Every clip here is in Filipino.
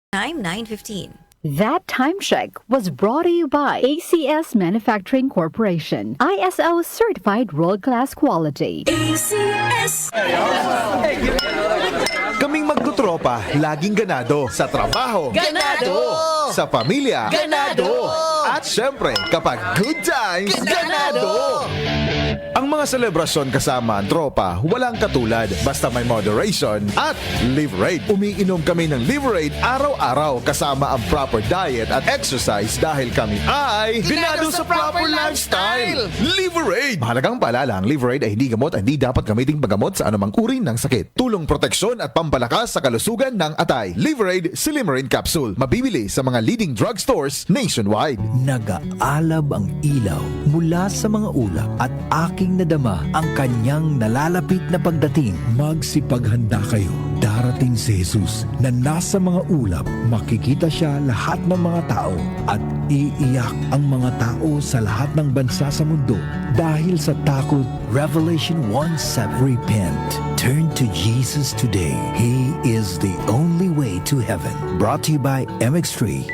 Time 9:15. That time check was brought to you by ACS Manufacturing Corporation, ISO certified world-class quality. ACS. Kaming magtutropa, laging ganado sa trabaho, Ganado! sa pamilya, Ganado! at syempre, kapag good times, ganado! Ang mga selebrasyon kasama ang tropa, walang katulad. Basta may moderation at Liverade. Umiinom kami ng Liverade araw-araw kasama ang proper diet at exercise dahil kami ay binado sa proper lifestyle. Liverade! Mahalagang paalala, ang Liverade ay hindi gamot at hindi dapat gamiting paggamot sa anumang uri ng sakit. Tulong proteksyon at pampalakas sa kalusugan ng atay. Liverade Silimarin Capsule. Mabibili sa mga leading drugstores nationwide. Nag-aalab ang ilaw mula sa mga ulap at aking nadama ang kanyang nalalapit na pagdating. Magsipaghanda kayo. Darating si Jesus na nasa mga ulap. Makikita siya lahat ng mga tao at iiyak ang mga tao sa lahat ng bansa sa mundo dahil sa takot. Revelation 1:7. Repent. Turn to Jesus today. He is the only way to heaven. Brought to you by MX3.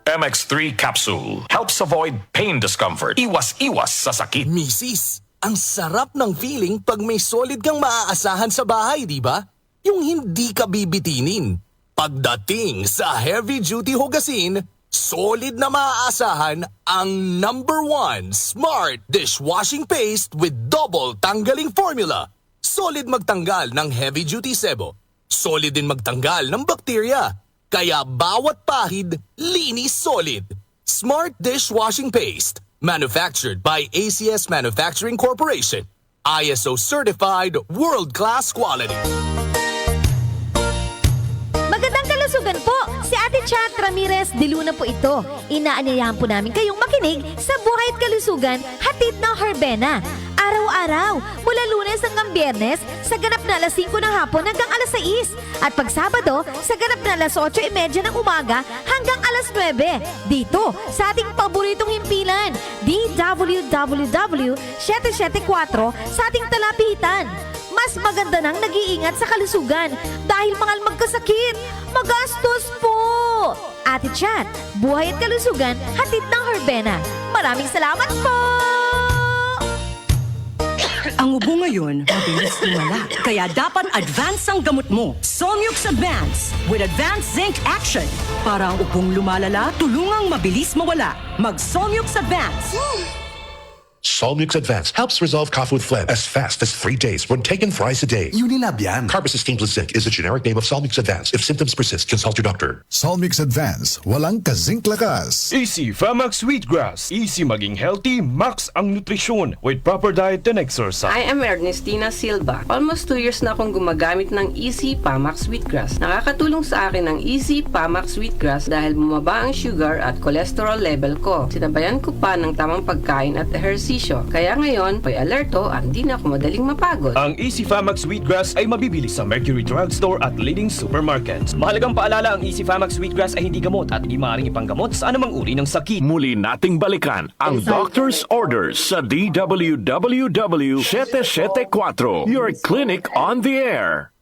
MX3 Capsule helps avoid pain discomfort. Iwas-iwas sa sakit. Misis, ang sarap ng feeling pag may solid kang maaasahan sa bahay, di ba? Yung hindi ka bibitinin. Pagdating sa heavy-duty hugasin, solid na maaasahan ang #1 Smart Dishwashing Paste with double tanggaling formula. Solid magtanggal ng heavy-duty sebo. Solid din magtanggal ng bakterya. Kaya bawat pahid, linis solid. Smart Dishwashing Paste. Manufactured by ACS Manufacturing Corporation. ISO certified world-class quality. Magandang kalusugan po! Si Ate Chat Ramirez de Luna po ito. Inaanyayahan po namin kayong makinig sa Buhay at Kalusugan, hatid ng Herbena. Araw-araw, mula Lunes hanggang Biyernes, sa ganap na alas 5 ng hapon hanggang alas 6. At pag Sabado, sa ganap na alas 8:30 ng umaga hanggang alas 9. Dito, sa ating paboritong himpilan, DWWW 774 sa ating talapitan. Mas maganda nang nag-iingat sa kalusugan dahil mahal magkasakit. Magastos po! Ate Chat, Buhay at Kalusugan, hatid ng Herbena. Maraming salamat po! Ang ubo ngayon, mabilis lumala. Kaya dapat advance ang gamot mo. Somyux Advance with Advanced Zinc Action. Para ang ubong lumalala, tulungang mabilis mawala. Mag-Somyux Advance. Solmux Advance helps resolve cough with phlegm as fast as 3 days when taken thrice a day. Unilab yan. Carbocysteine plus zinc is a generic name of Solmux Advance. If symptoms persist, consult your doctor. Solmux Advance, walang kazink lakas. Easy Famax Wheatgrass. Easy maging healthy, max ang nutrisyon with proper diet and exercise. I am Ernestina Silva. Almost 2 years na akong gumagamit ng Easy Famax Wheatgrass. Nakakatulong sa akin ang Easy Famax Wheatgrass dahil bumaba ang sugar at cholesterol level ko. Sinabayan ko pa ng tamang pagkain at ehersisyo. Kaya ngayon, may alerto at hindi na ako madaling mapagod. Ang Easy Famax Wheatgrass ay mabibili sa Mercury Drugstore at leading supermarkets. Mahalagang paalala, ang Easy Famax Wheatgrass ay hindi gamot at hindi maaaring ipanggamot sa anumang uri ng sakit. Muli nating balikan ang doctor's orders sa DWWW 774. Your clinic on the air.